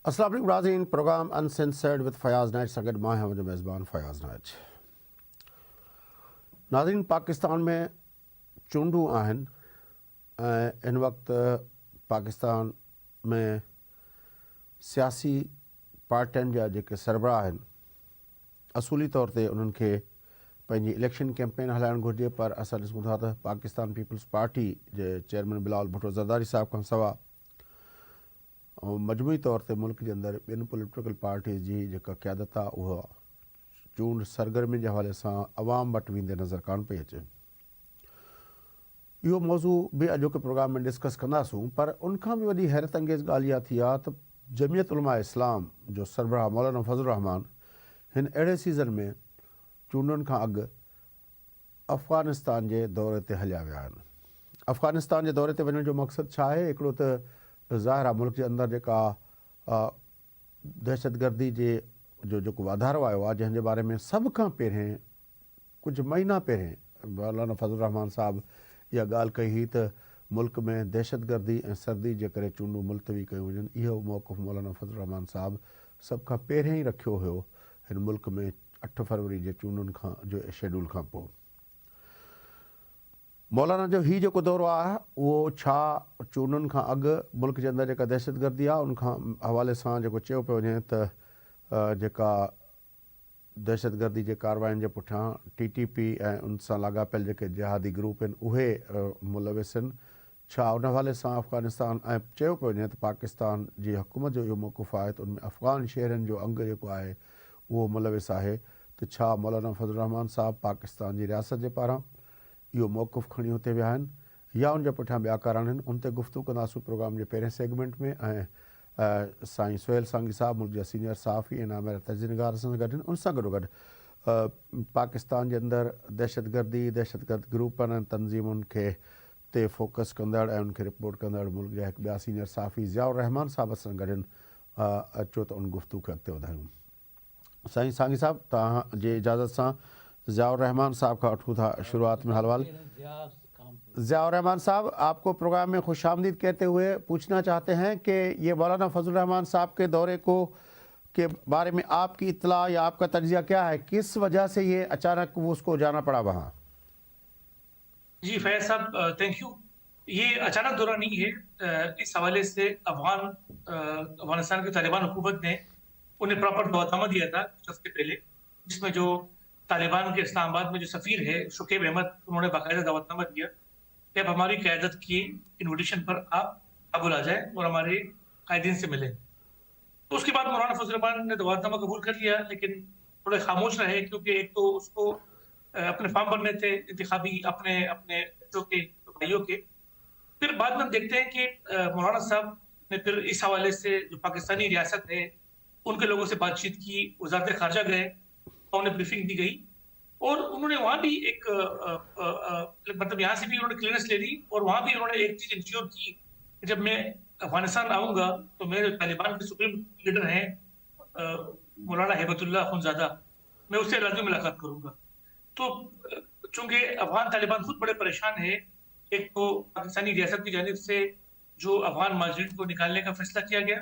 अस्सलाम वालेकुम नाज़रीन, प्रोग्राम अनसेंसर्ड विद फयाज नाइच सगड मां हैं मुंहिंजो मेज़बान फयाज नाइच। नाज़रीन, पाकिस्तान में चूंडूं आहिनि ऐं इन वक़्तु पाकिस्तान में सियासी पार्टियुनि जा जेके सरबराह आहिनि असूली तौर ते उन्हनि खे पंहिंजी इलेक्शन कैंपेन हलाइणु घुरिजे, पर असां ॾिसूं था त पाकिस्तान पीपल्स पार्टी जे चेयरमैन बिलावल भुट्टो ज़रदारी साहिब खां सवाइ ऐं मजमूई तौर ते मुल्क जे अंदरि ॿिनि पॉलिटिकल पार्टीज़ जी जेका क़यादत आहे उहा चूंड सरगर्मी जे हवाले सां अवाम वटि वेंदे नज़र कान पई अचे। इहो मौज़ू बि अॼोके प्रोग्राम में डिस्कस कंदासूं, पर उनखां बि वॾी हैरत अंगेज़ ॻाल्हि इहा थी आहे त जमियत उलमा इस्लाम जो सरबराह मौलाना फज़ल रहमान हिन अहिड़े सीज़न में चूंडुनि खां अॻु अफ़गानिस्तान जे दौरे ते हलिया विया आहिनि। अफ़गानिस्तान जे दौरे ते वञण जो मक़सदु छा आहे? हिकिड़ो त ज़ाहिर आहे मुल्क जे अंदरि जेका दहशतगर्दी जो जेको वाधारो आयो आहे, जंहिंजे बारे में सभ खां पहिरें कुझु महीना पहिरें मौलाना फज़ल रहमान साहब इहा ॻाल्हि कई हुई त मुल्क में दहशतगर्दी ऐं सर्दी जे करे चूंडूं मुलतवी कयूं वञनि। इहो मौक़िफ़ मौलाना फज़ल रहमान साहब सभ खां पहिरें ई रखियो हुयो हिन मुल्क में 8 फरवरी जे चूंडुनि खां जो शेड्यूल खां पोइ। मौलाना जो हीउ जेको दौरो आहे उहो छा चूंडुनि खां अॻु मुल्क जे अंदरि जेका दहशतगर्दी आहे उन खां हवाले सां जेको चयो पियो वञे त जेका दहशतगर्दी जे कारवायुनि जे पुठियां TTP ऐं उन सां लाॻापियल जेके जिहादी ग्रुप आहिनि उहे मुलविस आहिनि, छा उन हवाले सां अफ़गानिस्तान ऐं चयो पियो वञे त पाकिस्तान जी हुकूमत जो इहो मौक़िफ़ आहे त उनमें अफ़गान शहरनि जो अंग जेको आहे उहो मुलविस आहे, त छा मौलाना फज़ल रहमान साहब पाकिस्तान जी रियासत जे पारां इहो मौक़िफ़ खणी हुते विया आहिनि या उनजे पुठियां ॿिया कारण आहिनि? उन ते गुफ़्तगू कंदासीं प्रोग्राम जे पहिरें सेगमेंट में। ऐं साईं सोहेल सांगी साहब मुल्क जा सीनियर सहाफ़ी ऐं नामेरा तजनिगार सां गॾु आहिनि। उन सां गॾोगॾु पाकिस्तान जे अंदरि दहशतगर्द ग्रुपनि ऐं तंज़ीमुनि खे ते फोकस कंदड़ ऐं उनखे रिपोर्ट कंदड़ मुल्क जा हिकु ॿिया सीनियर सहाफ़ी ज़ियाउर रहमान साहब सां गॾु आहिनि। अचो त उन गुफ़्तगू खे अॻिते वधायूं। साईं सांगी साहब, तव्हांजे इजाज़त सां ज़ियाउर रहमान साहब का वठूं था शुरुआत में हलवाल। ज़ियाउर रहमान साहब, आपको प्रोग्राम में खुश आमदीद कहते हुए पूछना चाहते हैं कि ये मौलाना फजल रहमान साहब के दौरे के बारे में आपकी इत्तला या आपका तज्जिया क्या है? किस वजह से ये अचानक उसको जाना पड़ा वहाँ? जी फैज साहब, थैंक यू। ये अचानक दौरा नहीं है। इस हवाले से अफगानिस्तान की तालिबान हुकूमत ने उन्हें प्रॉपर दावतनामा दिया था कुछ हफ्ते पहले, जिसमें जो तालिबान के इस्लामाबाद में जो सफ़ीर है शुकेब अहमद, उन्होंने बाकायदा दावतनामा दिया कि अब हमारी क़यादत की इन्विटेशन पर आप काबुल आ जाए और हमारे कायदीन से मिले। तो उसके बाद मौलाना फजल रहमान ने दावतनामा कबूल कर लिया, लेकिन थोड़े खामोश रहे, क्योंकि एक तो उसको अपने फॉर्म भरने थे इंतखाबी अपने बच्चों के भाइयों के। फिर बाद में हम देखते हैं कि मौलाना साहब ने फिर इस हवाले से जो पाकिस्तानी रियासत है उनके लोगों से बातचीत की, वज़ारत ख़ारजा गए, उन्हें ब्रीफिंग दी गई और उन्होंने वहाँ भी एक मतलब यहाँ से भी उन्होंने क्लियरेंस ले ली और वहाँ भी उन्होंने एक चीज़ इंश्योर की कि जब मैं अफगानिस्तान आऊँगा तो मेरे तालिबान के सुप्रीम लीडर हैं मौलाना हेबतुल्लाह अखुंज़ादा, मैं उससे लाज़मी मुलाकात करूँगा। तो चूँकि अफगान तालिबान खुद बड़े परेशान है, एक तो पाकिस्तानी रियासत की जानिब से जो अफगान माजरीन को निकालने का फैसला किया गया,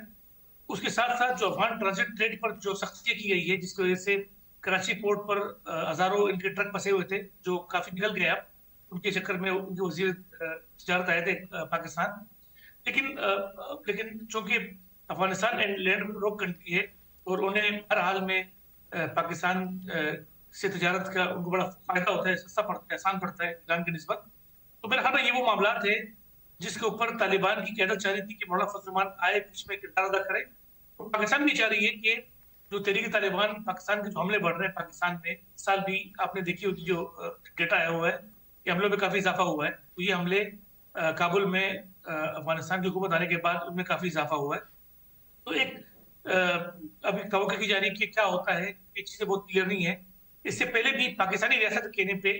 उसके साथ साथ जो अफगान ट्रांजिट ट्रेड पर जो सख्तियाँ की गई है, जिसकी वजह से कराची पोर्ट पर हज़ारों इनके ट्रक फंसे हुए थे जो काफ़ी निकल गए। अब उनके चक्कर में उनके वज़ीर तिजारत आए थे पाकिस्तान, लेकिन चूँकि Afghanistan and land rock country है और उन्हें हर हाल में पाकिस्तान से तिजारत का उनको बड़ा फ़ायदा होता है, सस्ता पड़ता है, आसान पड़ता है ईरान की निस्बत। तो मेरा ख्याल है ये वो मामला थे जिसके ऊपर तालिबान की क़यादत चाह रही थी कि मौलाना फजल रहमान आए, बीच में किरदार अदा करें। तो पाकिस्तान भी चाह रही है कि जो तहरीक तालिबान पाकिस्तान के जो हमले बढ़ रहे हैं पाकिस्तान में, इस साल भी आपने देखी होगी जो डेटा आया हुआ है कि हमलों में काफ़ी इजाफा हुआ है। तो ये हमले काबुल में अफगानिस्तान की हुकूमत आने के बाद उनमें काफ़ी इजाफा हुआ है। तो एक अभी तवक्को की जा रही है कि क्या होता है, ये चीज़ें बहुत क्लियर नहीं है। इससे पहले भी पाकिस्तानी रियासत के कहने पे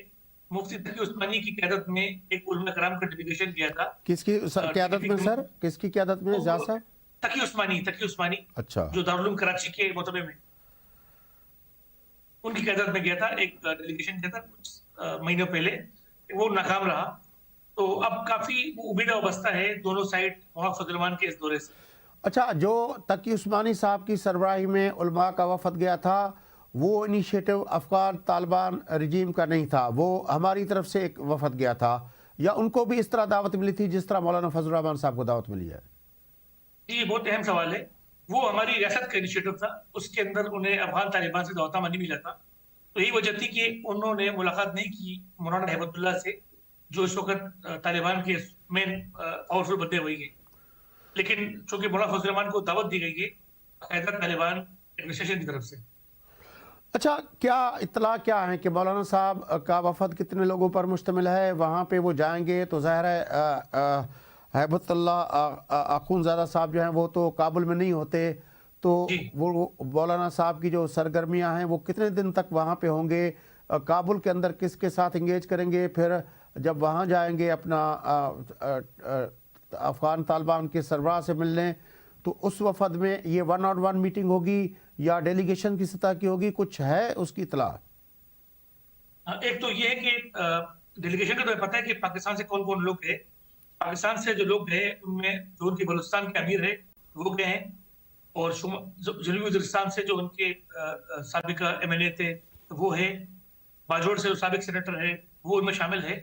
मुफ्ती तकी उस्मानी की क़यादत में एक उलमा कराम का डेलीगेशन गया था। किसकी क़यादत में सर? किसकी क़यादत में ज़िया साहब? तकी उस्मानी, अच्छा, जो दारुल कराची के मोतबे में, उनकी क़यादत में गया था। एक डेलीगेशन गया था कुछ महीनों पहले, वो नाकाम रहा। तो अब काफ़ी उम्मीद वाबस्ता है दोनों साइड मौलाना फजल रहमान के इस दौरे से। अच्छा, जो तकी उस्मानी साहब की सरबराही में उलमा का वफद गया था, वो इनिशिएटिव अफगान तालिबान रजीम का नहीं था, वो हमारी तरफ से एक वफद गया था, या उनको भी इस तरह दावत मिली थी जिस तरह मौलाना फजल रहमान साहब को दावत मिली है? ये बहुत अहम सवाल है। वो हमारी रियासत का इनिशिएटिव था, उसके अंदर उन्हें अफगान तालिबान से दावत नहीं मिला था। तो यही वजह थी कि उन्होंने मुलाकात नहीं की मौलाना हिबतुल्लाह से, जो इस वक्त तालिबान के मेन पावरफुल बंदे हुए हैं। लेकिन चूंकि मौलाना फजल रहमान को दावत दी गई है बाकायदा तालिबान एडमिनिस्ट्रेशन की तरफ से। अच्छा, क्या इत्तला क्या है कि मौलाना साहब का वफद कितने लोगों पर मुश्तमिल है? वहाँ पे वो जाएंगे तो ज़ाहिर है हैबतुल्लाह अखूनज़ादा साहब जो हैं वो तो काबुल में नहीं होते, तो जी वो मौलाना साहब की जो सरगर्मियाँ हैं वो कितने दिन तक वहाँ पे होंगे? काबुल के अंदर किसके साथ इंगेज करेंगे? फिर जब वहाँ जाएंगे अपना अफ़गान तालिबान के सरबराह से मिलने, तो उस वफद में ये 1-on-1 मीटिंग होगी या डेलीगेशन की सतह की होगी? कुछ है उसकी इतला? एक तो ये है कि डेलीगेशन का तो पता है कि पाकिस्तान से कौन कौन लोग गए। पाकिस्तान से जो लोग गए उनमें जो उनके बलूचिस्तान के अमीर है वो गए हैं, और जनूबी वज़ीरिस्तान से जो उनके साबिका एमएलए थे वो है, बाजोड़ से जो साबिक सेनेटर है वो उनमें शामिल है।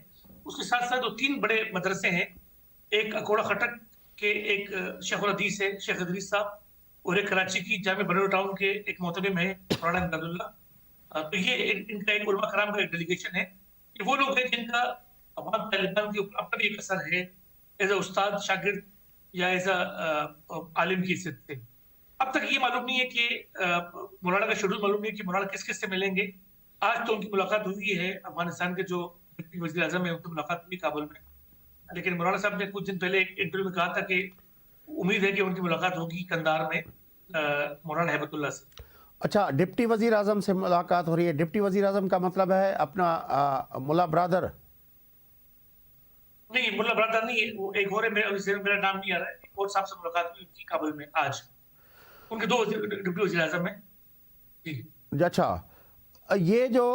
उसके साथ साथ जो 3 बड़े मदरसे हैं, एक अकोड़ा खटक के एक शेखुल हदीस है शेख इदरीस साहब, और एक कराची की जामे बड़ोड़ा टाउन के एक मोहतमिम है मौलाना इमदादुल्लाह। तो ये इनका एक उलमा कराम का एक डेलीगेशन है कि वो लोग हैं जिनका अफगान तालिबान के ऊपर अपना भी एक असर है, एज अ उस्ताद शागिर्द या एज अ आलिम की हैसियत से। अब तक ये मालूम नहीं है कि मौलाना का शेड्यूल मालूम नहीं है कि मौलाना किस किस से मिलेंगे। आज तो उनकी मुलाकात हुई है, अफगानिस्तान के जो डिप्टी वज़ीर आज़म है उनकी मुलाकात हुई काबुल में। लेकिन मौलाना साहब ने कुछ दिन पहले एक इंटरव्यू में कहा था कि उम्मीद है कि उनकी मुलाकात होगी कंधार में मौलाना हिबतुल्लाह से। अच्छा, डिप्टी वज़ीर आज़म से मुलाकात हो रही है। डिप्टी वज़ीर आज़म का मतलब है अपना मुल्ला ब्रादर? नहीं, मुल्ला ब्रदर नहीं है, वो एक और है, मेरा नाम नहीं आ रहा है। एक और साहब से मुलाकात हुई उनकी काबुल में आज। उनके 2 डिप्टी वज़ीर आज़म हैं। जी। अच्छा, ये जो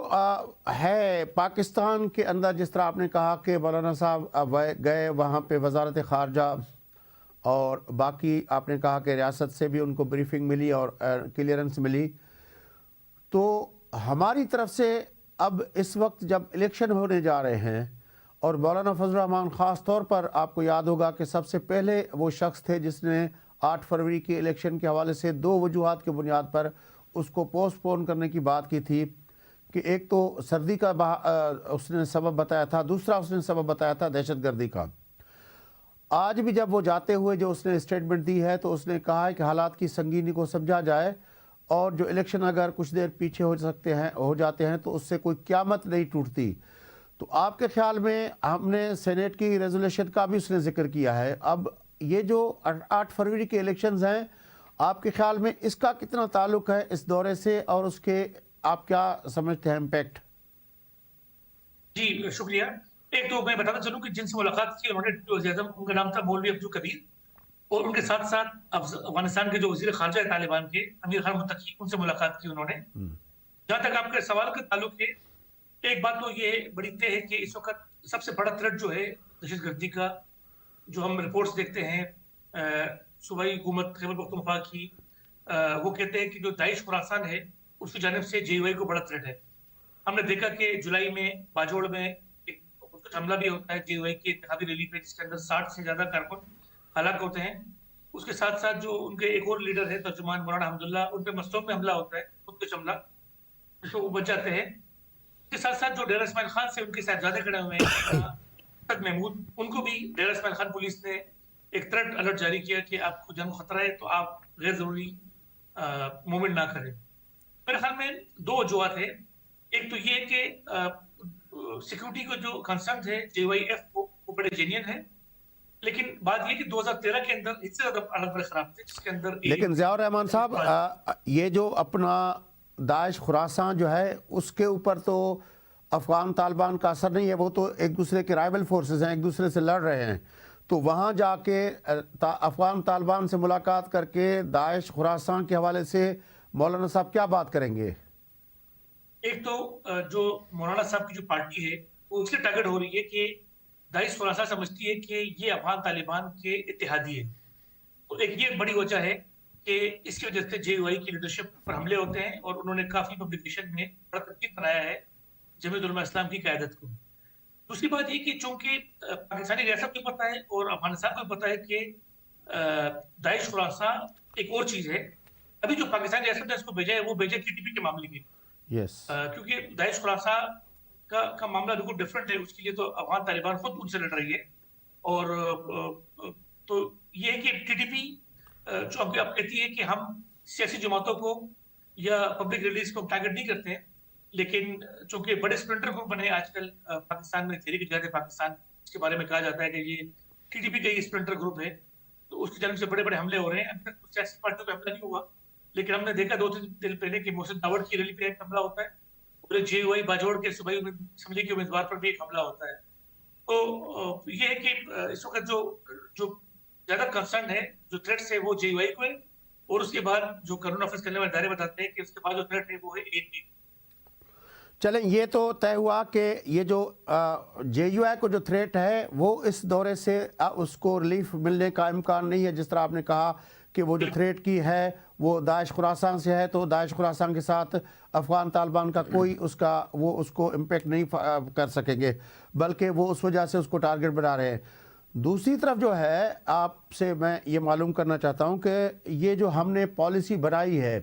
है पाकिस्तान के अंदर, जिस तरह आपने कहा कि मौलाना साहब गए वहाँ पे वजारत ख़ारजा, और बाकी आपने कहा कि रियासत से भी उनको ब्रीफिंग मिली और क्लियरेंस मिली, तो हमारी तरफ से अब इस वक्त जब इलेक्शन होने जा रहे हैं, और मौलाना फजल रहमान ख़ास तौर पर आपको याद होगा कि सबसे पहले वो शख्स थे जिसने 8 फरवरी के इलेक्शन के हवाले से 2 वजूहात की बुनियाद पर उसको पोस्टपोन करने की बात की थी, कि एक तो सर्दी का उसने सबब बताया था, दूसरा उसने सबब बताया था दहशतगर्दी का। आज भी जब वो जाते हुए जो उसने स्टेटमेंट दी है, तो उसने कहा है कि हालात की संगीनी को समझा जाए, और जो इलेक्शन अगर कुछ देर पीछे हो जाते हैं तो उससे कोई क़यामत नहीं टूटती। तो आपके ख्याल में, हमने सेनेट की रेजोल्यूशन का भी उसने जिक्र किया है, अब ये जो 8 फरवरी के इलेक्शंस हैं, आपके ख्याल में इसका कितना ताल्लुक है इस दौरे से, और उसके आप क्या समझते हैं इम्पैक्ट? जी, शुक्रिया। एक तो मैं बताना चलूँ कि जिनसे मुलाकात की उन्होंने डिप्टी वज़ीर आज़म, उनका नाम था मौलवी अब्दुल कबीर, और उनके साथ साथ अफगानिस्तान के जो वज़ीर ख़ारजा है तालिबान के, अमीर खान मुत्तकी, उनसे मुलाकात की उन्होंने। जहाँ तक आपके सवाल का ताल्लुक है, एक बात तो ये बड़ी तय है कि इस वक्त सबसे बड़ा थ्रेट जो है दहशतगर्दी का, जो हम रिपोर्ट्स देखते हैं सूबाई हुकूमत खैबर पख्तूनख्वा की, वो कहते हैं कि जो दाइश खुरासान है उसकी जानिब से जेयूआई को बड़ा थ्रेट है। हमने देखा कि जुलाई में बाजोड़ में एक हमला भी होता है जेयूआई की इत्तेहादी रैली पे, जिसके अंदर 60 से ज्यादा कारकुन हलाक होते हैं। उसके साथ साथ जो उनके एक और लीडर है तर्जुमान मौलाना हमदुल्ला, उन पे मस्तूम में हमला होता है, खुदकुश हमला, जिसको वो बच जाते हैं। इसके साथ साथ जो डेरा इस्माइल खान से उनके साहबजादे खड़े हुए हैं फायज महमूद, उनको भी डेरा इस्माइल खान पुलिस ने एक थ्रेट अलर्ट जारी किया कि आपको जंग खतरा है, तो आप गैर जरूरी मूवमेंट ना करें। मेरे ख्याल में 2 वजूहत है। एक तो ये कि सिक्योरिटी को जो कंसर्न है जेवाईएफ को, वो बड़े जेन्युइन है, लेकिन बात ये कि 2013 के अंदर इससे ज्यादा हालत बड़े खराब थे, जिसके अंदर लेकिन ज़ियाउर रहमान साहब, ये जो अपना दाइश खुरासान जो है, उसके ऊपर तो अफ़गान तालिबान का असर नहीं है, वो तो एक दूसरे के राइवल फोर्सेस हैं, एक दूसरे से लड़ रहे हैं। तो वहाँ जाके अफ़गान तालिबान से मुलाकात करके दाइश खुरासान के हवाले से मौलाना साहब क्या बात करेंगे? एक तो जो मौलाना साहब की जो पार्टी है वो इसलिए टारगेट हो रही है कि दाइश खुरासान समझती है कि ये अफगान तालिबान के इत्तेहादी है, تو ایک یہ بڑی وجہ ہے کہ اس کی وجہ سے JUI کی لیڈرشپ پر حملے ہوتے ہیں اور انہوں نے کافی پبلیکیشن میں بڑا تنقید بنایا ہے جمعیت علماء اسلام کی قیادت کو. دوسری بات یہ کہ چونکہ پاکستانی ریاست کو پتہ ہے اور افغانستان کو پتہ ہے کہ داعش خراساں ایک اور چیز ہے. ابھی جو پاکستانی ریاست نے اس کو بھیجا ہے وہ بھیجا TTP کے معاملے میں. کیونکہ داعش خراساں کا معاملہ بالکل ڈفرینٹ ہے. اس کے لیے تو افغان طالبان خود ان سے لڑ رہی ہے. اور تو یہ ہے کہ TTP جو اب کہتی ہے کہ ہم سیاسی جماعتوں کو یا پبلک ریلیز کو ٹارگٹ نہیں کرتے ہیں, لیکن چونکہ بڑے اسپلنٹر گروپ بنے آج کل پاکستان میں, تحریک جہاد پاکستان اس کے بارے میں کہا جاتا ہے کہ یہ TTP کا ہی اسپلنٹر گروپ ہے, تو اس کی جانب سے بڑے بڑے حملے ہو رہے ہیں. ابھی تک سیاسی پارٹیوں پہ حملہ نہیں ہوا, لیکن ہم نے دیکھا 2-3 دن پہلے کہ محسن داوڑ کی ریلی پہ ایک حملہ ہوتا ہے, اور JUI باجوڑ کے صوبائی اسمبلی کے امیدوار پر بھی ایک حملہ ہوتا ہے. تو یہ ہے کہ اس وقت جو زیادہ کنسرن ہے, جو تھریٹس ہے وہ JUI کو ہے, اور اس کے بعد جو قانون نافذ کرنے والے ادارے بتاتے ہیں کہ اس کے بعد جو تھریٹ ہے وہ ہے ANP. چلیں یہ تو طے ہوا کہ یہ جو JUI کو جو تھریٹ ہے وہ اس دورے سے اس کو ریلیف ملنے کا امکان نہیں ہے. جس طرح آپ نے کہا کہ وہ جو تھریٹ کی ہے وہ داعش خراسان سے ہے, تو داعش خراسان کے ساتھ افغان طالبان کا کوئی اس کو امپیکٹ نہیں کر سکیں گے, بلکہ وہ اس وجہ سے اس کو ٹارگٹ بنا رہے ہیں. دوسری طرف جو ہے آپ سے میں یہ معلوم کرنا چاہتا ہوں کہ یہ جو ہم نے پالیسی بنائی ہے,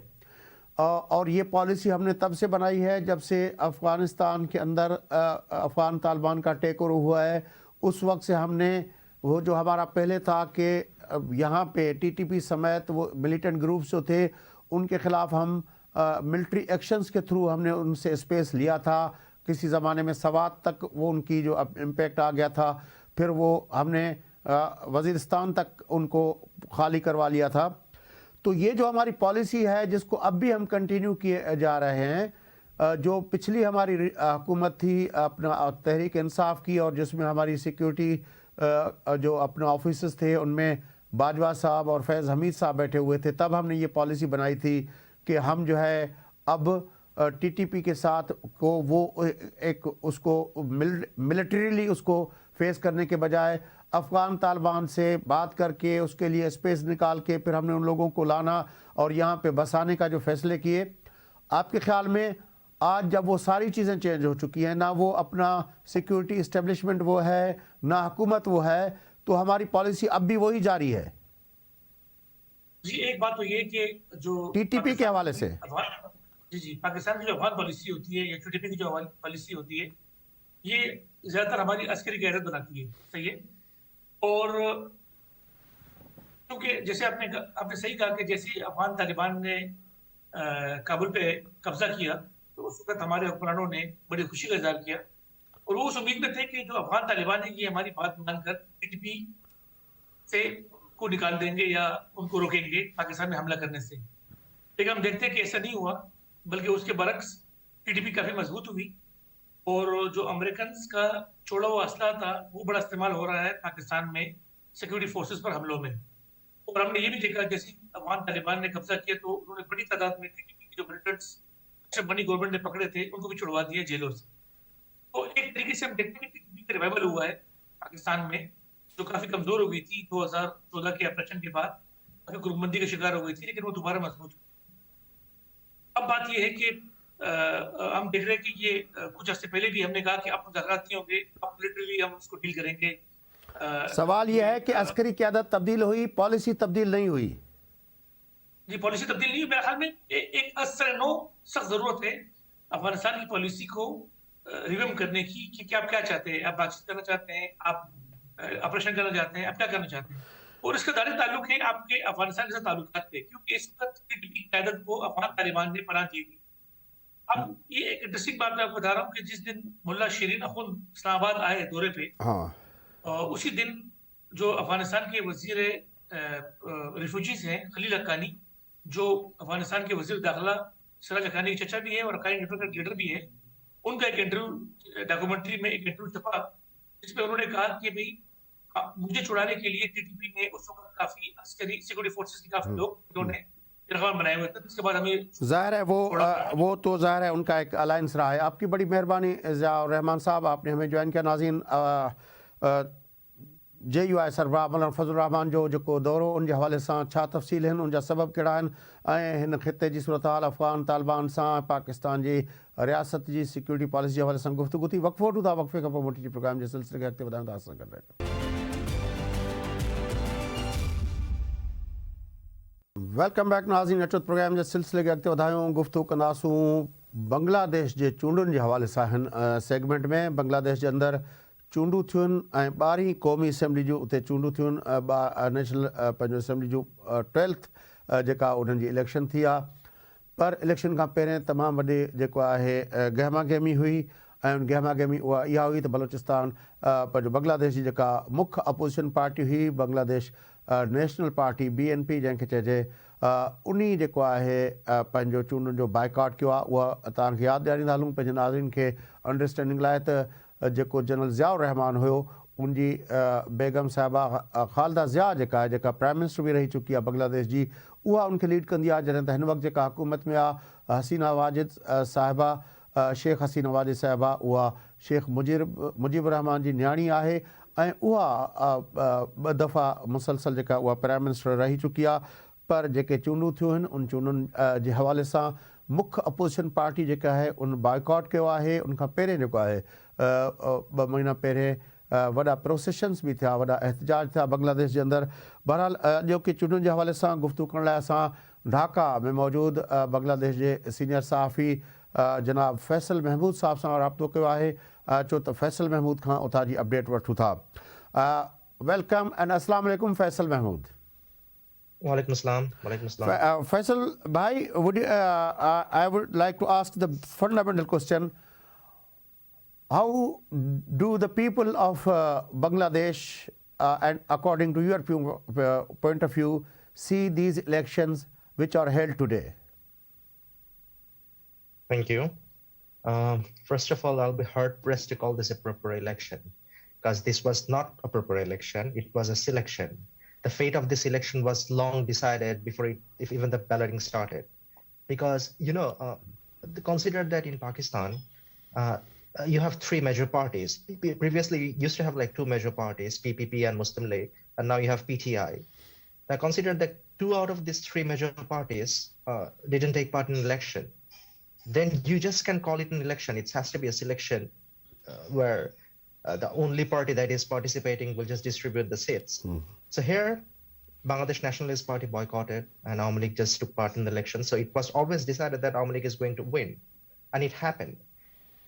اور یہ پالیسی ہم نے تب سے بنائی ہے جب سے افغانستان کے اندر افغان طالبان کا ٹیک اوور ہوا ہے. اس وقت سے ہم نے وہ جو ہمارا پہلے تھا کہ یہاں پہ TTP سمیت وہ ملیٹنٹ گروپس جو تھے ان کے خلاف ہم ملٹری ایکشنز کے تھرو ہم نے ان سے اسپیس لیا تھا. کسی زمانے میں سوات تک وہ ان کی جو امپیکٹ آ گیا تھا, پھر وہ ہم نے وزیرستان تک ان کو خالی کروا لیا تھا. تو یہ جو ہماری پالیسی ہے جس کو اب بھی ہم کنٹینیو کیے جا رہے ہیں, جو پچھلی ہماری حکومت تھی اپنا تحریک انصاف کی, اور جس میں ہماری سیکیورٹی جو اپنا آفیسرز تھے ان میں باجوہ صاحب اور فیض حمید صاحب بیٹھے ہوئے تھے, تب ہم نے یہ پالیسی بنائی تھی کہ ہم جو ہے اب TTP کے ساتھ کو وہ ایک اس کو ملٹریلی اس کو فیس کرنے کے بجائے افغان طالبان سے بات کر کے اس کے لیے اسپیس نکال کے پھر ہم نے ان لوگوں کو لانا اور یہاں پہ بسانے کا جو فیصلے کیے. آپ کے خیال میں آج جب وہ ساری چیزیں چینج ہو چکی ہیں, نہ وہ اپنا سیکیورٹی اسٹیبلشمنٹ وہ ہے نہ حکومت وہ ہے, تو ہماری پالیسی اب بھی وہی جاری ہے؟ جی ایک بات تو یہ کہ جو TTP کے حوالے سے جی پاکستان کی جو افغان پالیسی ہوتی ہے یا TTP کی جو پالیسی ہوتی ہے یہ زیادہ تر ہماری عسکری قیادت بناتی ہے, صحیح ہے. اور کیونکہ جیسے آپ نے صحیح کہا کہ جیسے افغان طالبان نے کابل پہ قبضہ کیا تو اس وقت ہمارے حکمرانوں نے بڑی خوشی کا اظہار کیا, اور وہ اس امید میں تھے کہ جو افغان طالبان ہیں یہ ہماری بات مان کر TTP سے کو نکال دیں گے یا ان کو روکیں گے پاکستان میں حملہ کرنے سے. لیکن ہم دیکھتے ہیں کہ ایسا نہیں ہوا, بلکہ اس کے برعکس TTP کافی مضبوط ہوئی, اور جو امریکنز کا چھوڑا ہوا اسلحہ تھا وہ بڑا استعمال ہو رہا ہے پاکستان میں سیکورٹی فورسز پر حملوں میں. اور ہم نے یہ بھی دیکھا جیسے افغان طالبان نے قبضہ کیا تو انہوں نے بڑی تعداد میں TTP کی جو ملیٹنٹس بنی گورنمنٹ نے پکڑے تھے ان کو بھی چھڑوا دیا جیلوں سے. تو ایک طریقے سے ہم دیکھتے ہیں کہ TTP کا ریوائول ہوا ہے پاکستان میں, جو کافی کمزور ہو گئی تھی 2014 کے آپریشن کے بعد, کافی گروپ بندی کا شکار ہو گئی تھی, لیکن وہ دوبارہ مضبوط ہوئی. اب بات یہ ہے کہ ہم دیکھ رہے ہیں کہ یہ کچھ عرصے پہلے بھی ہم نے کہا کہ اب مذاکرات نہیں ہوں گے, اب ملٹریلی ہم اس کو ڈیل کریں گے. سوال یہ ہے کہ عسکری قیادت تبدیل ہوئی, پالیسی تبدیل نہیں ہوئی. جی پالیسی تبدیل نہیں ہوئی. میرے خیال میں ایک اثر نو سخت ضرورت ہے افغانستان کی پالیسی کو ریویو کرنے کی کہ کیا آپ کیا چاہتے ہیں, آپ بات چیت کرنا چاہتے ہیں, آپ آپریشن کرنا چاہتے ہیں, آپ کیا کرنا چاہتے ہیں, اور اس کا دائرہ تعلق ہے آپ کے افغانستان کے ساتھ تعلقات پہ, کیونکہ اس وقت TTP قیادت کو افغان طالبان نے پناہ دی تھی. اب یہ ایک انٹرسٹنگ بات میں آپ کو بتا رہا ہوں کہ جس دن ملا شیرین اخن اسلام آباد آئے دورے پہ, اسی دن جو افغانستان کے وزیر ریفیوجیز ہیں خلیل حقانی, جو افغانستان کے وزیر داخلہ سراج حقانی کے چچا بھی ہیں اور حقانی نیٹورک کا لیڈر بھی ہیں, ان کا ایک انٹرویو ڈاکومنٹری میں ایک انٹرویو چھپا جس پہ انہوں نے کہا کہ بھئی مجھے چھڑانے کے لیے TTP نے اس وقت کافی عسکری سیکورٹی فورسز کے کافی لوگ انہوں نے پروگرام بنائے ہوئے تھے. اس کے بعد ہمیں ظاہر ہے وہ تو ظاہر ہے ان کا ایک الائنس رہا ہے. آپ کی بڑی مہربانی ضیاء الرحمان صاحب, آپ نے ہمیں جوائن کیا. ناظرین JUI सरबराह मौलाना फज़ल रहमान जो जेको दौरो उन जे हवाले सां छा तफ़सील आहिनि, उन जा सबब कहिड़ा आहिनि ऐं हिन ख़िते जी सूरत हाल अफ़गान तालिबान सां पाकिस्तान जी रियासत जी सिक्योरिटी पॉलिसी जे हवाले सां गुफ़्तगू थी। वक़फ़ो वठूं था, वक़फ़े खां पोइ मोटी प्रोग्राम जे सिलसिले खे अॻिते वधायूं था। असां गॾु वेलकम बैक नाज़रीन। अचो प्रोग्राम जे सिलसिले खे अॻिते वधायूं, गुफ़्तगू कंदासूं बांग्लादेश जे चूंडुनि जे हवाले सां। हिन सेगमेंट में बांग्लादेश जे अंदरि चूंडूं थियुनि ऐं 12 क़ौमी असेंबली जूं उते चूंडूं थियुनि। नेशनल पंहिंजो असेंबली जूं 12th जेका उन्हनि जी इलेक्शन थी आहे, पर इलेक्शन खां पहिरियों तमामु वॾी जेको आहे गहमा गहमी हुई ऐं उन गहमा गहमी उहा इहा हुई त बलोचिस्तान पंहिंजो बांग्लादेश जी जेका मुख्य अपोज़िशन पार्टी हुई, बांग्लादेश नेशनल पार्टी BNP जंहिंखे चइजे, उन जेको आहे पंहिंजो चूंडुनि जो बाइकआउट कयो आहे। उहा तव्हांखे यादि ॾियारींदा हलूं पंहिंजे नाज़रीन खे अंडरस्टैंडिंग लाइ त जेको जनरल ज़ियाउर रहमान हुयो, उनजी बेगम साहिबा ख़ालिदा ज़िया जेका आहे, जेका प्राइम मिनिस्टर बि रही चुकी आहे बांग्लादेश जी, उहा उनखे लीड कंदी आहे। जॾहिं त हिन वक़्तु जेका हुकूमत में आहे हसीना वाजिद साहिबा, शेख हसीना वाजिद साहिबा, उहा शेख मुजीब रहमान जी न्याणी आहे ऐं उहा 2 दफ़ा मुसलसल जेका उहा प्राइम मिनिस्टर रही चुकी आहे। पर जेके चूंडूं थियूं आहिनि उन चूंडुनि जे हवाले सां मुख्य अपोज़िशन पार्टी जेका आहे उन बाइकआउट कयो आहे। उनखां पहिरियों जेको आहे 2 महीना पहिरियों वॾा प्रोसेशन्स बि थिया, वॾा एहतजाज थिया बांग्लादेश जे अंदरि। बहरहाल अॼोके चूंडुनि जे हवाले सां गुफ़्तगू करण लाइ असां ढाका में मौजूदु बांग्लादेश जे सीनियर सहाफ़ी जनाब फैसल महमूद साहब सां राब्तो कयो आहे। छो त फैसल महमूद खां उतां जी अपडेट वठूं था। वेलकम एंड अस्सलाम वालेकुम फैसल महमूद। वालेकुम अस्सलाम। Faisal bhai, I would like to ask the fundamental question: how do the people of Bangladesh, and according to your point of view, see these elections which are held today? Thank you. First of all, I'll be hard pressed to call this a proper election, because this was not a proper election. It was a selection. The fate of this election was long decided before if even the balloting started. Because, consider that in Pakistan, you have 3 major parties. Previously, you used to have like 2 major parties, PPP and Muslim League, and now you have PTI. Now, consider that 2 out of these 3 major parties didn't take part in an election. Then you just can't call it an election. It has to be a selection where the only party that is participating will just distribute the seats. So here, Bangladesh Nationalist Party boycotted and Awami League just took part in the election. So it was always decided that Awami League is going to win. And it happened.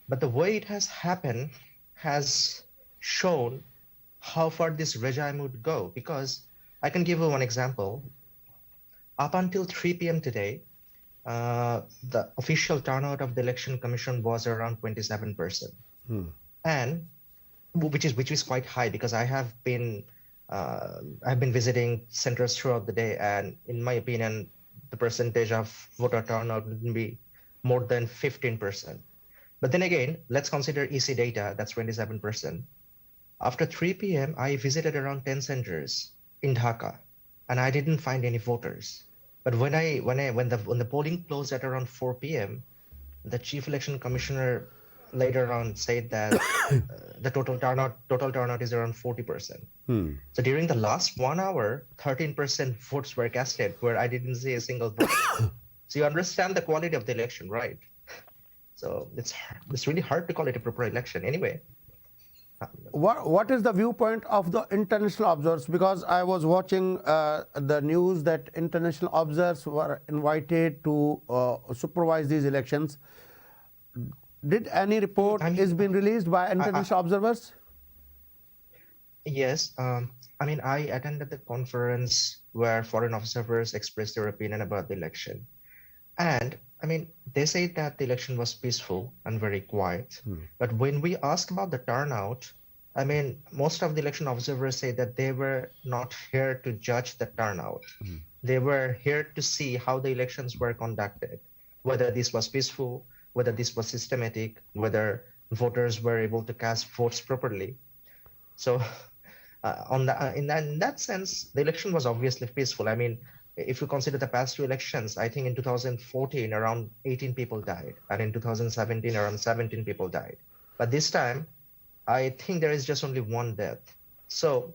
But the way it has happened has shown how far this regime would go. Because I can give you one example. Up until 3 p.m. today, the official turnout of the election commission was around 27%. And which is quite high, because I've been visiting centers throughout the day, and in my opinion, the percentage of voter turnout would be more than 15%. But then again, let's consider EC data, that's 27%. After 3 p.m., I visited around 10 centers in Dhaka, and I didn't find any voters. But when the polling closed at around 4 p.m., the chief election commissioner later on said that the total turnout is around 40%. So during the last 1 hour, 13% votes were casted, where I didn't see a single vote. So you understand the quality of the election, right? So it's really hard to call it a proper election. Anyway. What is the viewpoint of the international observers? Because I was watching the news that international observers were invited to supervise these elections. Did any report is been released by international observers? Yes. I attended the conference where foreign observers expressed their opinion about the election. And they said that the election was peaceful and very quiet. But when we asked about the turnout, most of the election observers say that they were not here to judge the turnout. They were here to see how the elections were conducted, whether this was peaceful, whether this was systematic, whether voters were able to cast votes properly. So in that sense, the election was obviously peaceful. If you consider the past 2 elections, I think in 2014, around 18 people died. And in 2017, around 17 people died. But this time, I think there is just only 1 death. So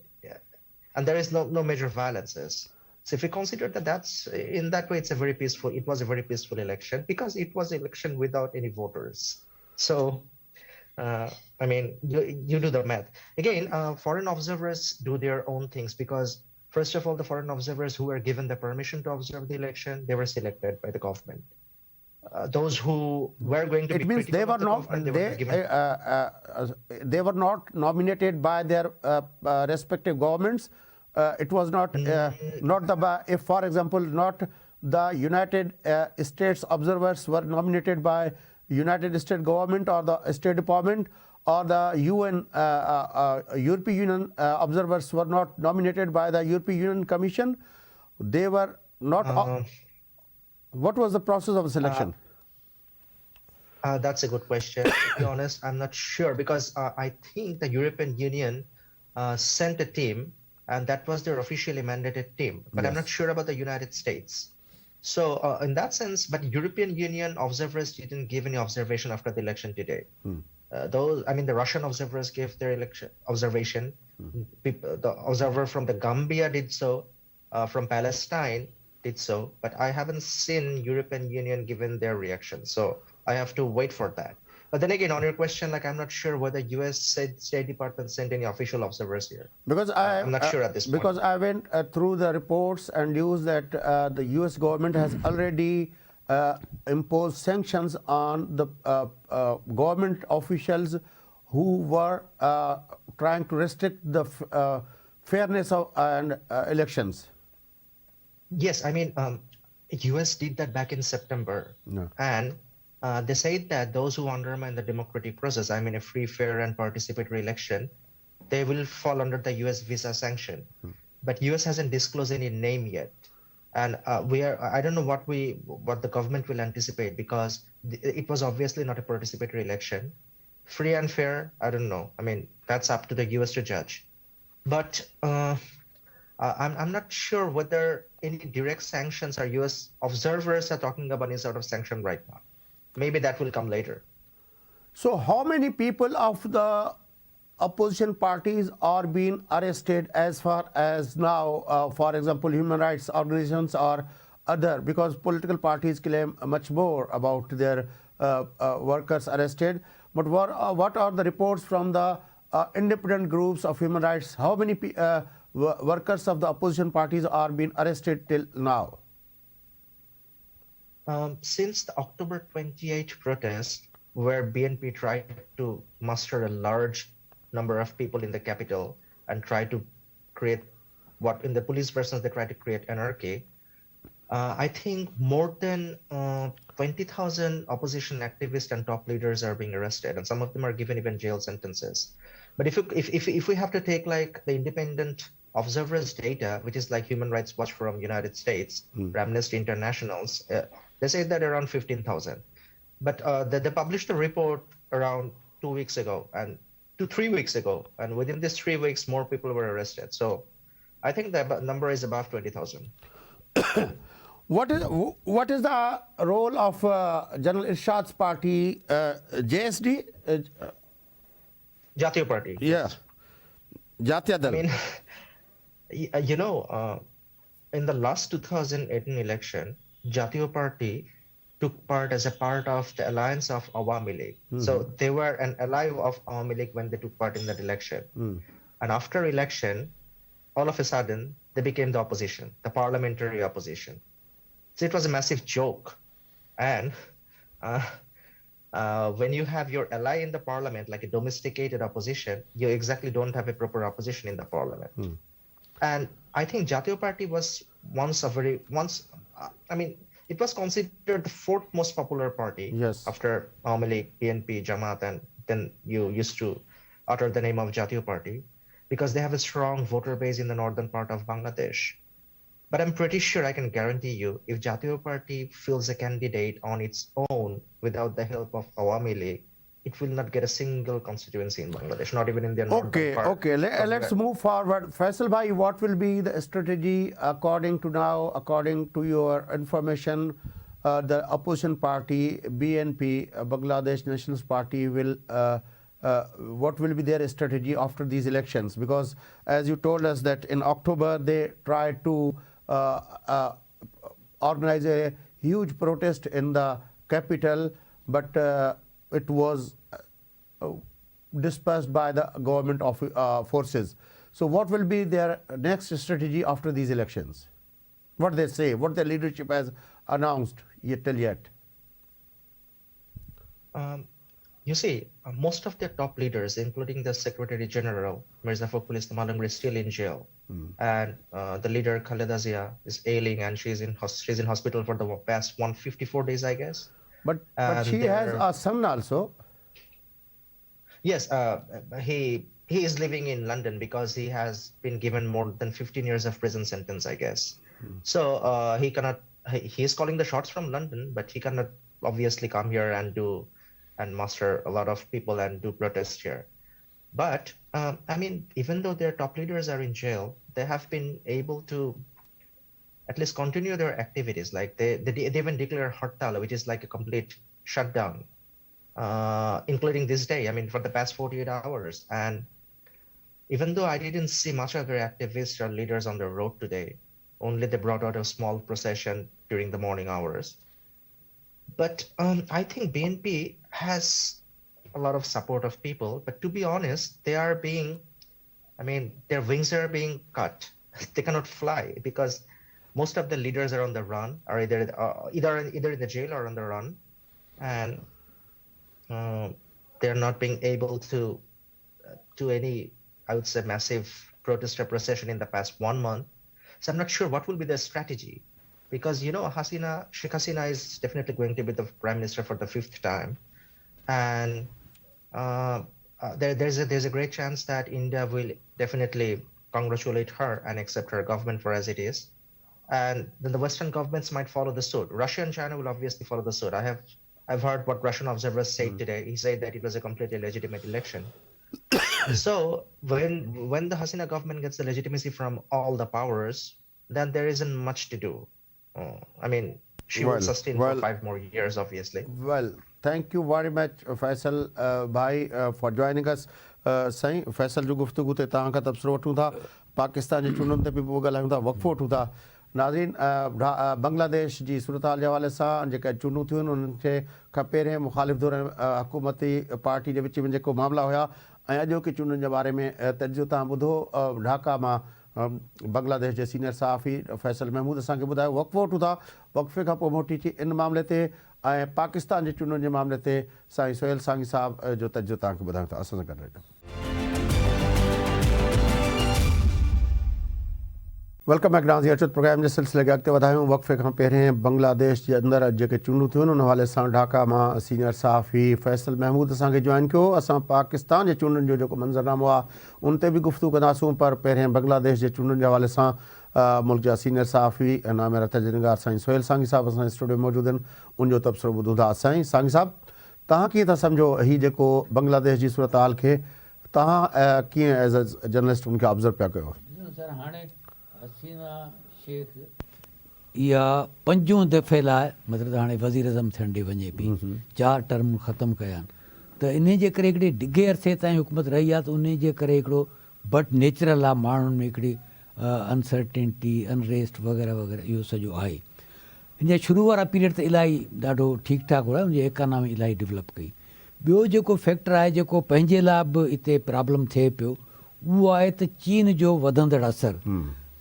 and there is no major violences. So if we consider that in that way, it was a very peaceful election because it was an election without any voters. So, I mean, you do the math. Again, foreign observers do their own things because, first of all, the foreign observers who were given the permission to observe the election, they were selected by the government. Those who were going to it be means they critical were of the not government, they were not nominated by their respective governments. It was not if, for example, not the United States observers were nominated by United States government or the State Department, or the UN European Union observers were not nominated by the European Union Commission. They were not. What was the process of selection? That's a good question. To be honest, I'm not sure because I think the European Union sent a team, and that was their officially mandated team. But I'm not sure about the United States. So in that sense, but European Union observers didn't give any observation after the election today. The Russian observers gave their election observation. The observer from the Gambia did so, from Palestine did so, but I haven't seen European Union given their reaction. So I have to wait for that. But then again, on your question, I'm not sure whether U.S. State Department sent any official observers here. Because I'm not sure at this point. Because I went through the reports and news that the U.S. government has already imposed sanctions on the government officials who were trying to restrict the fairness of elections. Yes, U.S. did that back in September, and they said that those who undermine the democratic process, a free, fair, and participatory election, they will fall under the U.S. visa sanction. But U.S. hasn't disclosed any name yet, and I don't know what the government will anticipate because it was obviously not a participatory election, free and fair. I don't know. That's up to the U.S. to judge, but. I'm not sure whether any direct sanctions or U.S. observers are talking about any sort of sanction right now. Maybe that will come later. So how many people of the opposition parties are being arrested as far as now, for example, human rights organizations or other, because political parties claim much more about their workers arrested. But what are the reports from the independent groups of human rights? How many workers of the opposition parties are being arrested till now? Since the October 28 protest, where BNP tried to muster a large number of people in the capital and try to create what in the police versions they try to create anarchy, I think more than 20,000 opposition activists and top leaders are being arrested, and some of them are given even jail sentences. But if we have to take like the independent observers data, which is like Human Rights Watch from United States, or Amnesty International's, they say that around 15,000. But they published a report around 2 weeks ago and 3 weeks ago, and within these 3 weeks, more people were arrested. So I think the number is above 20,000. What is the role of General Irshad's party, JSD? Jatiya Party. Yeah, Jatiya Dal. In the last 2018 election, Jatiya Party took part as a part of the alliance of Awami League. So they were an ally of Awami League when they took part in that election. And after election, all of a sudden, they became the opposition, the parliamentary opposition. So it was a massive joke. And when you have your ally in the parliament, like a domesticated opposition, you exactly don't have a proper opposition in the parliament. And I think Jatiya Party was it was considered the fourth most popular party after Awami League, PNP, Jamaat, and then you used to utter the name of Jatiya Party because they have a strong voter base in the northern part of Bangladesh. But I'm pretty sure I can guarantee you, if Jatiya Party fields a candidate on its own without the help of Awami League, it will not get a single constituency in Bangladesh, not even in their northern part. Okay. Let's move forward. Faisal Bhai, what will be the strategy according to your information? The opposition party, BNP, Bangladesh Nationalist Party, will what will be their strategy after these elections? Because as you told us that in October they tried to organize a huge protest in the capital, but it was dispersed by the government forces. So what will be their next strategy after these elections? What they say, what the leadership has announced till yet? You see, most of their top leaders, including the Secretary General, Mirza Fakhrul Islam Alamgir, is still in jail. And the leader, Khaleda Zia, is ailing and she's in hospital for the past 154 days, I guess. But she has a son also. Yes, he is living in London because he has been given more than 15 years of prison sentence, I guess. So he cannot. He is calling the shots from London, but he cannot obviously come here and muster a lot of people and do protest here. But I mean, even though their top leaders are in jail, they have been able to at least continue their activities. Like they even declare hartal, which is like a complete shutdown, including this day. I mean, for the past 48 hours. And even though I didn't see much of their activists or leaders on the road today, only they brought out a small procession during the morning hours. But I think BNP has a lot of support of people. But to be honest, they are being, I mean, their wings are being cut. They cannot fly because most of the leaders are on the run, or either in the jail or on the run, and they're not being able to do any, I would say, massive protest or procession in the past 1 month. So I'm not sure what will be their strategy, because Sheikh Hasina is definitely going to be the prime minister for the 5th time, and there's a great chance that India will definitely congratulate her and accept her government for as it is, and then the Western governments might follow the suit. Russia and China will obviously follow the suit. I've heard what Russian observers said today. He said that it was a completely legitimate election. So when the Hasina government gets the legitimacy from all the powers, then there isn't much to do. I mean, she will sustain for 5 more years, obviously. Well, thank you very much, Faisal bhai, for joining us. Sain Faisal जो गुफ्तगू ते तां का तबसरो वठूं था, पाकिस्तान जे चूंडनि ते बि पोइ ॻाल्हायूं था, वक़फ़ो वठूं था। नाज़रीन, बांग्लादेश जी सूरत हाल जे हवाले सां जेका चूंडूं थियूं आहिनि उन्हनि खे खां पहिरियों मुख़ालिफ़ धुर हुकूमती पार्टी जे विच में जेको मामला हुया ऐं अॼोकी चूंडनि जे बारे में तर्जो तव्हां ॿुधो। ढाका मां बांग्लादेश जे सीनियर सहाफ़ी फैसल महमूद असांखे ॿुधायो। वक़फ़ो वठूं था, वक़फ़े खां पोइ मोटी अची इन मामले ते ऐं पाकिस्तान जे चूंडनि जे मामले ते साईं सोहेल सांगी साहब जो तर्जो तव्हांखे ॿुधायूं था। असां सां गॾु रहिजो। वेलकम बैक नाज़रीन, अचो प्रोग्राम जे सिलसिले खे अॻिते वधायूं। वक़फ़े खां पहिरियों बांग्लादेश जे अंदरि जेके चूंडूं थियूं उन हवाले सां ढाका मां सीनियर सहाफ़ी फैसल महमूद असांखे जॉइन कयो। असां पाकिस्तान जे चूंडनि जो जेको मंज़रनामो आहे उन ते बि गुफ़्तगू कंदासूं, पर पहिरियों बांग्लादेश जे चूंडनि जे हवाले सां मुल्क जा सीनियर सहाफ़ी ऐं नामेरा तजनिगार साईं सोहेल सांगी साहब असांजे स्टूडियो में मौजूदु आहिनि, उनजो तबसरो ॿुधूं था। साईं सांगी साहब, तव्हां कीअं था सम्झो हीउ जेको बांग्लादेश जी सूरत हाल खे तव्हां कीअं एज़ अ जर्नलिस्ट उनखे ऑब्ज़र्व पिया कयो? सर, हाणे हसीना शेख इहा 5 दफ़े लाइ मतिलबु हाणे वज़ीर अज़म थियण ॾे वञे पई, 4 टर्म ख़तमु कया आहिनि, त इन जे करे हिकिड़े डिघे अरसे ताईं हुकूमत रही आहे, त उन जे करे हिकिड़ो बट नेचुरल आहे माण्हुनि में हिकिड़ी अनसर्टेनिटी, अनरेस्ट वग़ैरह वग़ैरह, इहो सॼो आहे। हिन जा शुरू वारा पीरियड त इलाही ॾाढो ठीकु ठाकु हुआ, हुनजी इकानमी इलाही डेवलप कई। ॿियो जेको फैक्टर आहे जेको पंहिंजे लाइ बि हिते प्रॉब्लम थिए पियो, उहो आहे त चीन जो वधंदड़ असरु।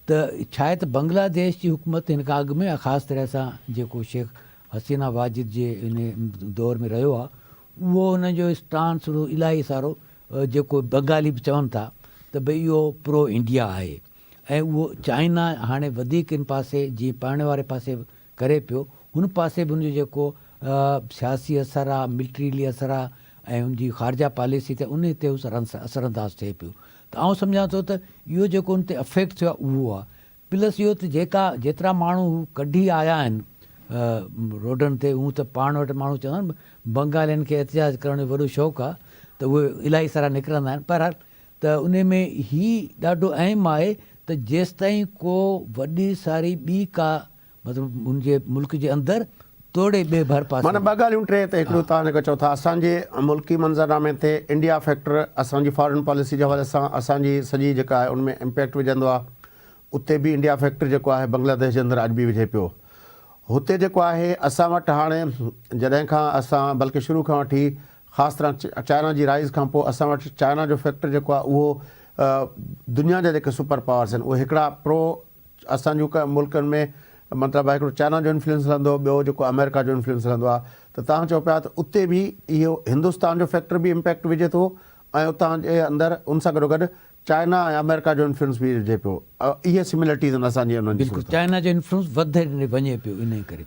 त छा आहे त बांग्लादेश जी हुकूमत हिन खां अॻु में ख़ासि तरह सां जेको शेख हसीना वाजिद जे इन दौर में रहियो आहे, उहो हुनजो स्टांस इलाही सारो जेको बंगाली बि चवनि था त भई इहो प्रो इंडिया आहे, ऐं उहो चाइना हाणे वधीक इन पासे जीअं पाइण वारे पासे करे पियो, हुन पासे बि हुनजो जेको सियासी असरु आहे, मिलिट्रीली असरु आहे, ऐं हुनजी ख़ारजा पॉलिसी ते उन ते असरअंदाज़ थिए पियो। त आउं सम्झां थो त इहो जेको उन ते अफेक्ट थियो आहे उहो आहे। प्लस इहो त जेतिरा माण्हू कढी आया आहिनि रोडनि ते, हूअं त पाण वटि माण्हू चवंदा आहिनि बंगालियुनि खे एहतिजाज करण जो वॾो शौक़ु आहे, त उहे इलाही सारा निकिरंदा आहिनि। पर त उन में हीउ ॾाढो अहम आहे त जेसिताईं को वॾी सारी ॿी का मतिलबु उनजे मुल्क जे अंदरि तोड़े ॿिए भर पासे माना ॿ ॻाल्हियूं टे त हिकिड़ो तव्हां जेको चओ था असांजे मुल्की मंज़रनामे ते इंडिया फैक्टर असांजी फॉरेन पॉलिसी जे हवाले सां असांजी सॼी जेका आहे उनमें इम्पैक्ट विझंदो आहे। उते बि इंडिया फैक्टर जेको आहे बांग्लादेश जे अंदरि अॼु बि विझे पियो। हुते जेको आहे असां वटि हाणे जॾहिं खां असां बल्कि शुरू खां वठी ख़ासि तरह चाइना जी राइज़ खां पोइ असां वटि चाइना जो फैक्टर जेको आहे उहो दुनिया जा जेके सुपर पावर्स आहिनि उहे हिकिड़ा असांजो मुल्कनि में मतिलबु हिकिड़ो चाइना जो इन्फ्लुएंस हलंदो, ॿियो जेको अमेरिका जो इन्फ्लुएंस हलंदो आहे। त तव्हां चओ पिया त उते बि इहो हिंदुस्तान जो फैक्टर बि इम्पैक्ट विझे थो ऐं उतां जे अंदरि उन सां गॾोगॾु चाइना ऐं अमेरिका जो इन्फ्लुएंस बि विझे पियो। इहे सिमिलरिटीज़ आहिनि असांजी उन्हनि जी। बिल्कुलु चाइना जो इन्फ्लुएंस वधे वञे पियो इन करे।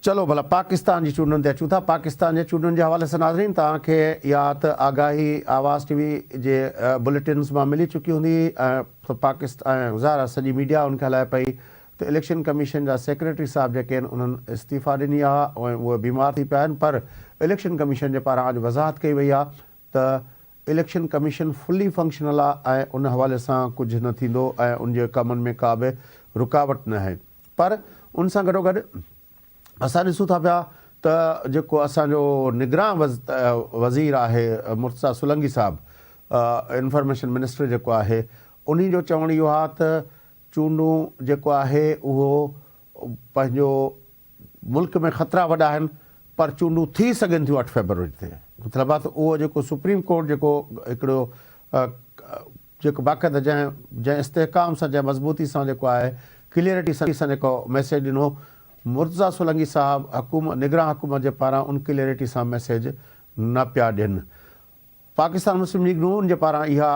चलो भला पाकिस्तान जी चूंडनि ते अचूं था। पाकिस्तान जे चूंडनि जे हवाले सां नाज़रीन तव्हांखे या त आगाही आवाज़ टीवी जे बुलेटिन्स मां मिली चुकी हूंदी ऐं पाकिस्तान ज़ाहिर सॼी मीडिया उनखे हलाए पई त इलेक्शन कमीशन जा सेक्रेटरी साहब जेके आहिनि उन्हनि इस्तीफ़ा ॾिनी आहे ऐं उहे बीमार थी पिया आहिनि। पर इलेक्शन कमीशन जे पारां अॼु वज़ाहत कई वई आहे त इलेक्शन कमीशन फुली फंक्शनल आहे ऐं उन हवाले सां कुझु न थींदो ऐं उनजे कमनि में का बि रुकावट न आहे। पर उन सां गॾोगॾु असां ॾिसूं था पिया त जेको असांजो निगरां वज़ीर आहे मुर्तज़ा सोलंकी साहब इंफॉर्मेशन मिनिस्टर जेको आहे उन्ही जो चवणु इहो आहे त चूंडूं जेको आहे उहो पंहिंजो मुल्क में ख़तरा वॾा आहिनि पर चूंडूं थी सघनि थियूं 8 फरवरी ते। मतिलबु आहे त उहो जेको सुप्रीम कोर्ट जेको हिकिड़ो जेको बाक़ाइदा जंहिं इस्तेहकाम सां जंहिं मज़बूती सां जेको आहे क्लियरिटी सां जेको मैसेज ॾिनो मुर्तज़ा सोलंकी साहब निगरां हुकूमत जे पारां उन क्लियरिटी सां मैसेज न पिया ॾियनि। पाकिस्तान मुस्लिम लीग नून जे पारां इहा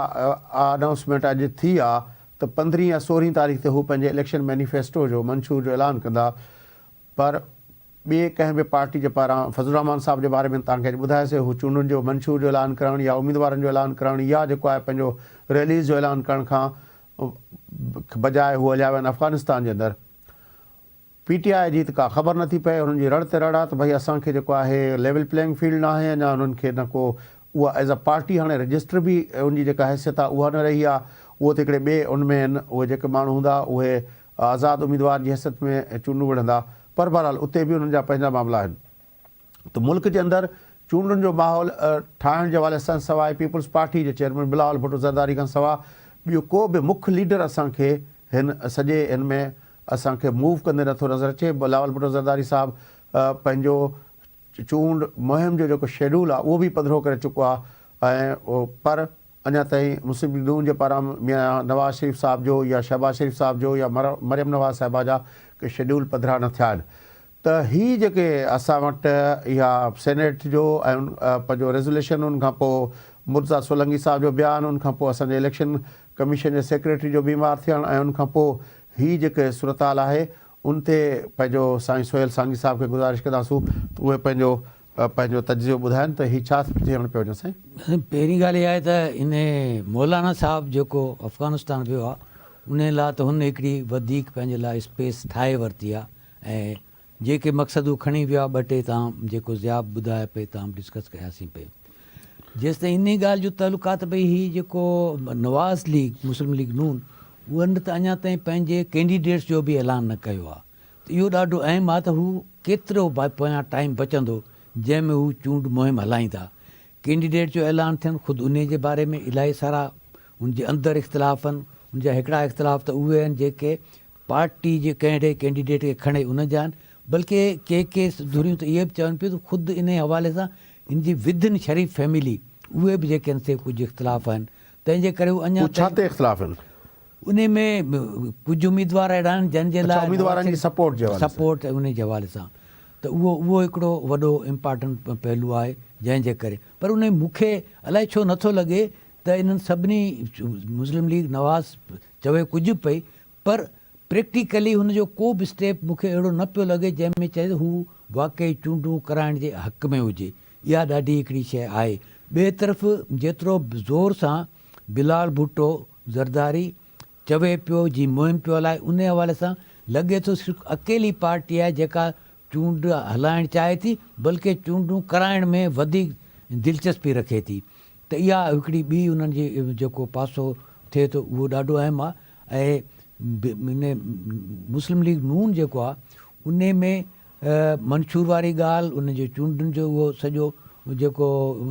अनाउंसमेंट अॼु थी आहे त 15 या 16 तारीख़ ते हू पंहिंजे इलेक्शन मैनिफेस्टो जो मंशूर जो ऐलान कंदा। पर ॿिए कंहिं बि पार्टी जे पारां फज़ल रहमान साहब जे बारे में तव्हांखे अॼु ॿुधायोसीं हू चूंडुनि जो मंशूर जो ऐलान करणु या उम्मीदवारनि जो ऐलान करणु या जेको आहे पंहिंजो रैलीज़ जो ऐलान करण खां बजाए हू हलिया विया आहिनि अफ़गानिस्तान जे अंदरि। PTI जी त का ख़बर नथी पए, हुननि जी रड़ ते रड़ आहे त भई असांखे जेको आहे लेवल प्लेइंग फील्ड न आहे अञा उन्हनि खे न को उहा एज़ अ पार्टी हाणे रजिस्टर बि उनजी जेका हैसियत आहे उहा न रही आहे। उहो त हिकिड़े ॿिए उन में आहिनि उहे जेके माण्हू हूंदा उहे आज़ादु उम्मीदवार जी हैसियत में चूंडूं विढ़ंदा। पर बहरहाल उते बि उन्हनि जा पंहिंजा मामला आहिनि। त मुल्क जे अंदरि चूंडुनि जो माहौल ठाहिण जे हवाले सां सवाइ पीपल्स पार्टी जे चेयरमैन बिलावल भुट्टो ज़रदारी खां सवाइ ॿियो को बि मुख्य लीडर असांखे हिन सॼे हिन में असांखे मूव कंदे नथो नज़र अचे। बिलावल भुट्टो ज़रदारी साहब पंहिंजो चूंड मुहिम जो जेको शेड्यूल आहे उहो बि पधिरो करे चुको आहे ऐं पर अञा ताईं मुस्लिम लीग नून जे पारां मियां नवाज़ शरीफ़ साहब जो या शहबाज शरीफ़ साहब जो या मरियम नवाज़ साहिबा जा के शेड्यूल पधिरा न थिया आहिनि। त हीअ जेके असां वटि इहा सेनेट जो ऐं पंहिंजो रेज़ोल्यूशन उन खां पोइ मुर्तज़ा सोलंकी साहब जो बयानु उन खां पोइ असांजे इलेक्शन कमीशन जे सेक्रेटरी जो बीमार थियणु ऐं उन खां पोइ हीअ जेके सूरत हाल आहे उन ते पंहिंजो साईं सोहेल सांगी साहब खे गुज़ारिश कंदासूं त उहे पंहिंजो तजुर्बो ॿुधाइनि त हीअ छा थियणु पियो वञे। साईं पहिरीं ॻाल्हि इहा आहे त इन मौलाना साहब जेको अफ़गानिस्तान वियो आहे उन लाइ त हुन हिकिड़ी वधीक पंहिंजे लाइ स्पेस ठाहे वरिती आहे ऐं जेके मक़सदु खणी वियो आहे 2 टे तव्हां जेको ज़ियाब ॿुधाए पे तव्हां डिस्कस कयासीं पे जेसि ताईं इन ॻाल्हि जो तालुकात भई हीअ जेको नवाज़ लीग मुस्लिम लीग नून उन्हनि त अञा ताईं पंहिंजे कैंडिडेट्स जो बि ऐलान न कयो आहे। त इहो ॾाढो अहम आहे त हू केतिरो पोयां टाइम बचंदो जंहिंमें हू चूंड मुहिम हलाईंदा। कैंडिडेट जो ऐलान थियनि ख़ुदि उन जे बारे में इलाही सारा उनजे अंदरि इख़्तिलाफ़ आहिनि। उनजा हिकिड़ा इख़्तिलाफ़ त उहे आहिनि जेके पार्टी जे कहिड़े कैंडिडेट खे खणे उन जा आहिनि बल्कि के धुरियूं त इहे बि चवनि पियूं त ख़ुदि इन हवाले सां इन जी विदिन शरीफ़ फैमिली उहे बि जेके आहिनि से कुझु इख़्तिलाफ़ आहिनि। तंहिंजे करे हू अञा छा ते इख़्तिलाफ़ आहिनि उन में कुझु उम्मीदवार अहिड़ा आहिनि जंहिंजे लाइ उम्मीदवारनि जी सपोर्ट उन जे हवाले सां त उहो हिकिड़ो वॾो इम्पॉर्टेंट पहलू आहे जंहिंजे करे। पर उन मूंखे अलाए छो नथो लॻे त इन्हनि सभिनी मुस्लिम लीग नवाज़ चवे कुझु पई पर प्रैक्टिकली हुनजो को बि स्टेप मूंखे अहिड़ो न पियो लॻे जंहिंमें चए हू वाक़ई चूंडूं कराइण जे हक़ में हुजे। इहा ॾाढी हिकिड़ी शइ आहे। ॿिए तरफ़ जेतिरो ज़ोर सां बिलाल भुट्टो ज़रदारी चवे पियो जी मुहिम पियो हलाए उन हवाले सां लॻे थो सिर्फ़ु अकेली पार्टी आहे जेका चूंड हलाइणु चाहे थी बल्कि चूंडूं कराइण में वधीक दिलचस्पी रखे थी। त इहा हिकिड़ी ॿी उन्हनि जी जेको पासो थिए थो उहो ॾाढो अहम आहे। ऐं इन मुस्लिम लीग नून जेको आहे उन में मंशूर वारी ॻाल्हि, उन जो चूंडुनि जो उहो सॼो जेको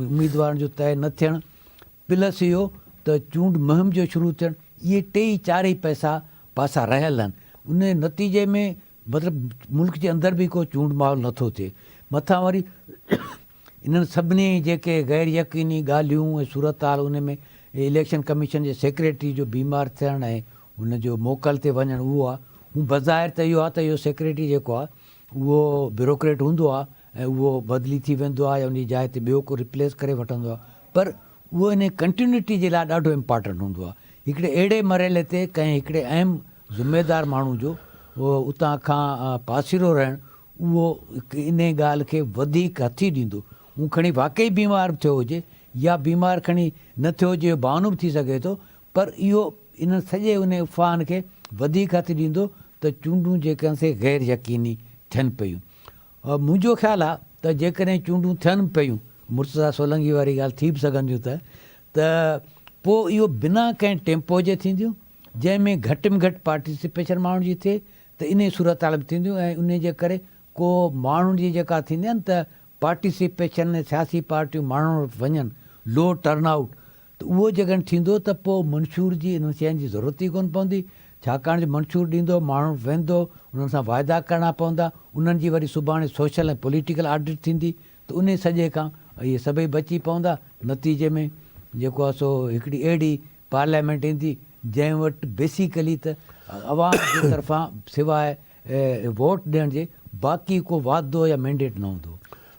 उमेदवारनि जो तइ न थियणु, प्लस इहो त चूंड मुहिम जो शुरू थियणु, इहे टे ई चारि ई पासा रहियल आहिनि। उन नतीजे में मतिलबु मुल्क जे अंदरि बि को चूंड माहौल नथो थिए। मथां वरी इन्हनि सभिनी जेके गैर यकीनी ॻाल्हियूं ऐं सूरत हाल, उन में इलेक्शन कमीशन जे सेक्रेटरी जो बीमार थियणु ऐं हुनजो मोकल ते वञणु, उहो आहे। हू बज़ाहिर त इहो आहे त इहो सेक्रेटरी जेको आहे उहो ब्यूरोक्रेट हूंदो आहे ऐं उहो बदिली थी वेंदो आहे या उन जी जाइ ते ॿियो को रिप्लेस करे वठंदो आहे, पर उहो इन कंटिन्यूटी जे लाइ ॾाढो इम्पॉर्टेंट हूंदो आहे। हिकिड़े अहिड़े मरहले ते कंहिं हिकिड़े अहम ज़िम्मेदार माण्हू जो उहो उतां खां पासीरो रहणु, उहो इन ॻाल्हि खे वधीक हथी ॾींदो। हू खणी वाक़ई बीमार थियो हुजे या बीमार खणी न थियो हुजे, बहानो बि थी सघे थो, पर इहो इन सॼे उन उफ़ान खे वधीक हथु ॾींदो त चूंडूं जेके से गैर यकीनी थियनि पियूं। मुंहिंजो ख़्यालु आहे त जेकॾहिं चूंडूं थियनि पियूं, मुर्तज़ा सोलंगी वारी ॻाल्हि थी बि सघंदियूं त पोइ इहो बिना कंहिं टेम्पो जे थींदियूं, जंहिंमें घटि में घटि पार्टिसिपेशन माण्हुनि जी थिए, त इन सूरत हाल बि थींदियूं ऐं उन जे करे को माण्हुनि जी जेका थींदी आहे न त पार्टिसिपेशन ऐं सियासी पार्टियूं माण्हुनि वटि वञनि, लो टर्नआउट, त उहो जॾहिं थींदो त पोइ मंशूर जी इन्हनि शयुनि जी ज़रूरत ई कोन्ह पवंदी, छाकाणि जो मंशूर ॾींदो, माण्हू वेंदो, उन्हनि सां वाइदा करणा पवंदा, उन्हनि जी वरी सुभाणे सोशल ऐं पॉलिटिकल ऑडिट थींदी, त उन सॼे खां इहे सभई बची पवंदा। नतीजे में जेको आहे सो हिकिड़ी अहिड़ी पार्लियामेंट ईंदी जंहिं वटि बेसिकली त अवाम जे तरफ़ां सवाइ वोट ॾियण जे बाक़ी को वादो या मैंडेट न हूंदो।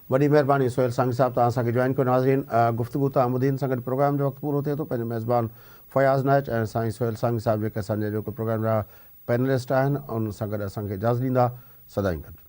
वॾी महिरबानी सोहेल सांगी साहब, तव्हां असांखे जॉइन कयो। नाज़रीन, गुफ़्तगू तव्हां ॿुधी सां गॾु प्रोग्राम जो वक़्तु पूरो थिए थो। पंहिंजे मेज़बान फयाज़ नाइच ऐं साईं सोहेल सांगी साहब जेके असांजे जेको प्रोग्राम जा पैनलिस्ट आहिनि, उन सां गॾु असांखे इजाज़त ॾींदा। सदाईं गॾु।